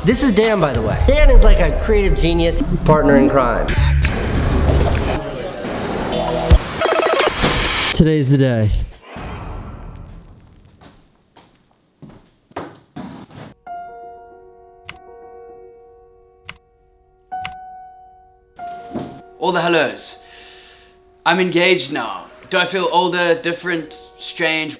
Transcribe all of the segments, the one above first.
This is Dan, by the way. Dan is like a creative genius, partner in crime. Today's the day. All the hellos. I'm engaged now. Do I feel older, different, strange?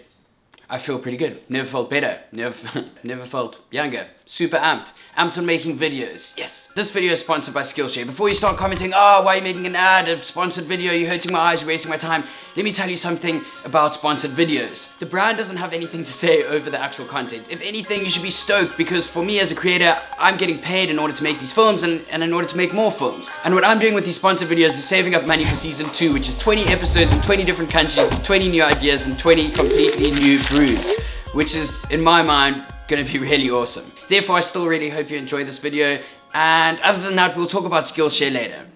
I feel pretty good. Never felt better. Never felt younger. Super amped. Amped on making videos. Yes. This video is sponsored by Skillshare. Before you start commenting, oh, why are you making an ad, a sponsored video, you're hurting my eyes, you're wasting my time, let me tell you something about sponsored videos. The brand doesn't have anything to say over the actual content. If anything, you should be stoked because for me as a creator, I'm getting paid in order to make these films and in order to make more films. And what I'm doing with these sponsored videos is saving up money for season 2, which is 20 episodes in 20 different countries, 20 new ideas and 20 completely new brews, which is, in my mind, gonna be really awesome. Therefore, I still really hope you enjoy this video. And other than that, we'll talk about Skillshare later.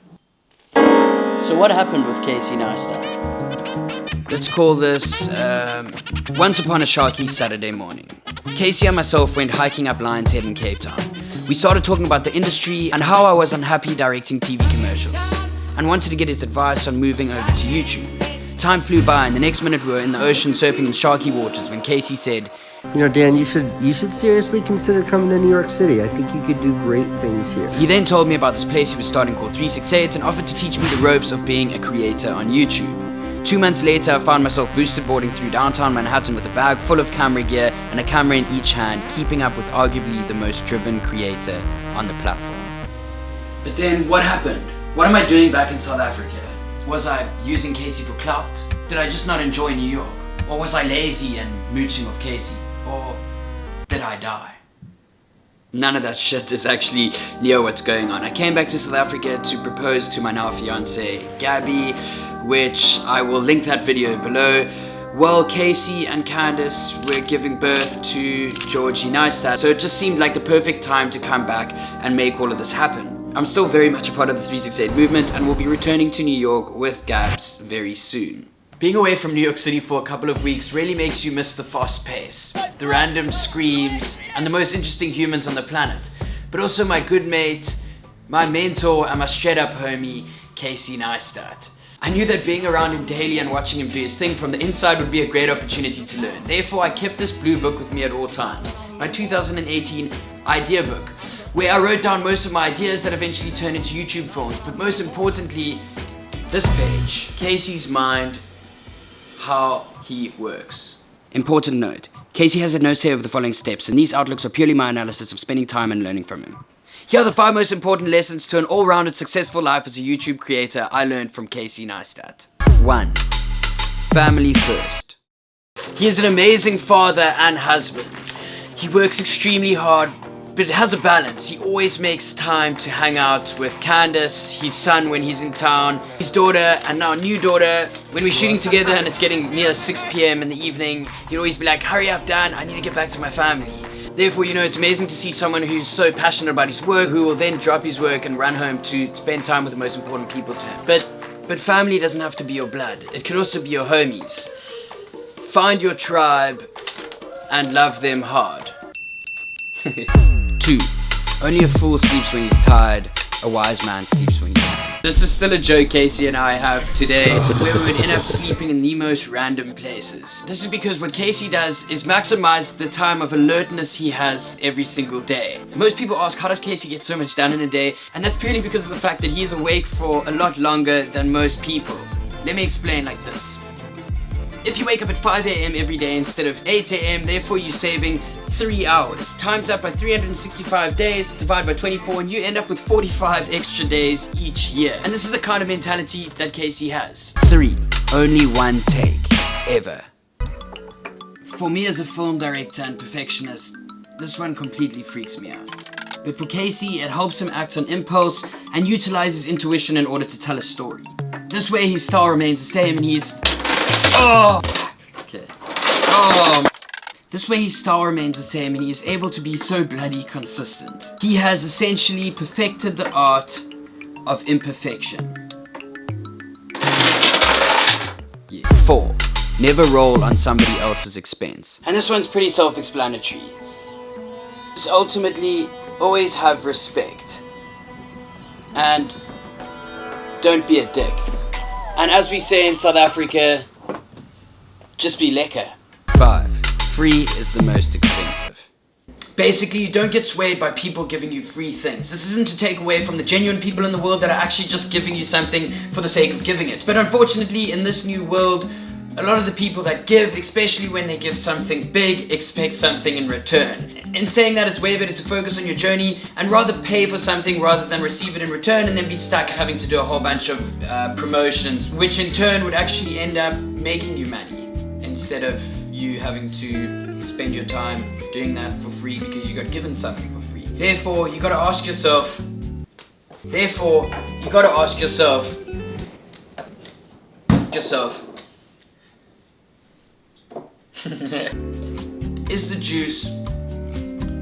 So what happened with Casey Neistat? Let's call this, once upon a Sharky Saturday morning. Casey and myself went hiking up Lion's Head in Cape Town. We started talking about the industry and how I was unhappy directing TV commercials, and wanted to get his advice on moving over to YouTube. Time flew by and the next minute we were in the ocean surfing in sharky waters when Casey said, You know, Dan, you should seriously consider coming to New York City. I think you could do great things here. He then told me about this place he was starting called 368 and offered to teach me the ropes of being a creator on YouTube. 2 months later, I found myself boosted boarding through downtown Manhattan with a bag full of camera gear and a camera in each hand, keeping up with arguably the most driven creator on the platform. But then, what happened? What am I doing back in South Africa? Was I using Casey for clout? Did I just not enjoy New York? Or was I lazy and mooching off Casey? Or did I die? None of that shit is actually near what's going on. I came back to South Africa to propose to my now fiancée, Gabby, which I will link that video below. Well, Casey and Candace were giving birth to Casey Neistat, so it just seemed like the perfect time to come back and make all of this happen. I'm still very much a part of the 368 movement and will be returning to New York with Gabs very soon. Being away from New York City for a couple of weeks really makes you miss the fast pace, the random screams, and the most interesting humans on the planet. But also my good mate, my mentor, and my straight up homie, Casey Neistat. I knew that being around him daily and watching him do his thing from the inside would be a great opportunity to learn. Therefore, I kept this blue book with me at all times, my 2018 idea book, where I wrote down most of my ideas that eventually turned into YouTube films, but most importantly, this page, Casey's mind, how he works. Important note, Casey has no say over the following steps, and these outlooks are purely my analysis of spending time and learning from him. Here are the 5 most important lessons to an all-rounded successful life as a YouTube creator I learned from Casey Neistat. 1. Family first. He is an amazing father and husband. He works extremely hard, but it has a balance. He always makes time to hang out with Candace, his son when he's in town, his daughter, and now new daughter. When we're shooting together and it's getting near 6 p.m. in the evening, he'd always be like, hurry up, Dan, I need to get back to my family. Therefore, you know, it's amazing to see someone who's so passionate about his work, who will then drop his work and run home to spend time with the most important people to him. But family doesn't have to be your blood. It can also be your homies. Find your tribe and love them hard. 2. Only a fool sleeps when he's tired. A wise man sleeps when he's tired. This is still a joke Casey and I have today, where we would end up sleeping in the most random places. This is because what Casey does is maximize the time of alertness he has every single day. Most people ask, how does Casey get so much done in a day? And that's purely because of the fact that he is awake for a lot longer than most people. Let me explain like this. If you wake up at 5 a.m. every day instead of 8 a.m., therefore you're saving 3 hours. Times up by 365 days, divide by 24, and you end up with 45 extra days each year. And this is the kind of mentality that Casey has. 3. Only one take, ever. For me as a film director and perfectionist, this one completely freaks me out. But for Casey, it helps him act on impulse and utilize his intuition in order to tell a story. This way his style remains the same and he's... Oh! Okay. Oh! This way his style remains the same and he is able to be so bloody consistent. He has essentially perfected the art of imperfection. Yeah. 4. Never roll on somebody else's expense. And this one's pretty self-explanatory. So ultimately, always have respect. And don't be a dick. And as we say in South Africa, just be lekker. 5. Free is the most expensive. Basically, you don't get swayed by people giving you free things. This isn't to take away from the genuine people in the world that are actually just giving you something for the sake of giving it. But unfortunately, in this new world, a lot of the people that give, especially when they give something big, expect something in return. In saying that, it's way better to focus on your journey and rather pay for something rather than receive it in return and then be stuck having to do a whole bunch of promotions, which in turn would actually end up making you money instead of you having to spend your time doing that for free because you got given something for free. Therefore, you gotta ask yourself, is the juice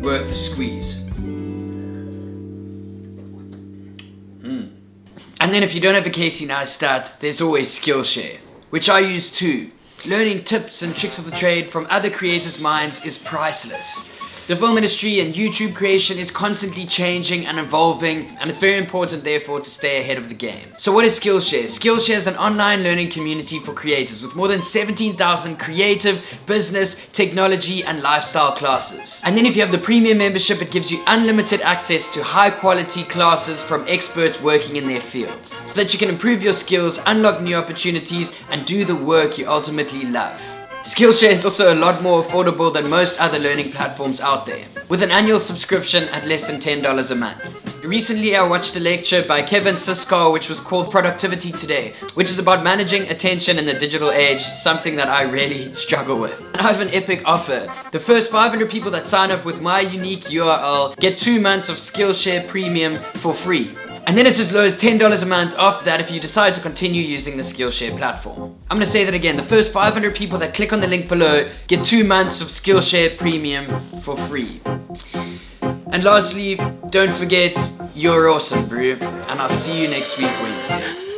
worth the squeeze? And then if you don't have a Casey Neistat, there's always Skillshare, which I use too. Learning tips and tricks of the trade from other creators' minds is priceless. The film industry and YouTube creation is constantly changing and evolving, and it's very important therefore to stay ahead of the game. So what is Skillshare? Skillshare is an online learning community for creators with more than 17,000 creative, business, technology and lifestyle classes. And then if you have the premium membership, it gives you unlimited access to high quality classes from experts working in their fields, so that you can improve your skills, unlock new opportunities and do the work you ultimately love. Skillshare is also a lot more affordable than most other learning platforms out there, with an annual subscription at less than $10 a month. Recently I watched a lecture by Kevin Siskar which was called Productivity Today, which is about managing attention in the digital age, something that I really struggle with. And I have an epic offer. The first 500 people that sign up with my unique URL get 2 months of Skillshare Premium for free. And then it's as low as $10 a month after that if you decide to continue using the Skillshare platform. I'm gonna say that again, the first 500 people that click on the link below get 2 months of Skillshare Premium for free. And lastly, don't forget, you're awesome, bro. And I'll see you next week Wednesday.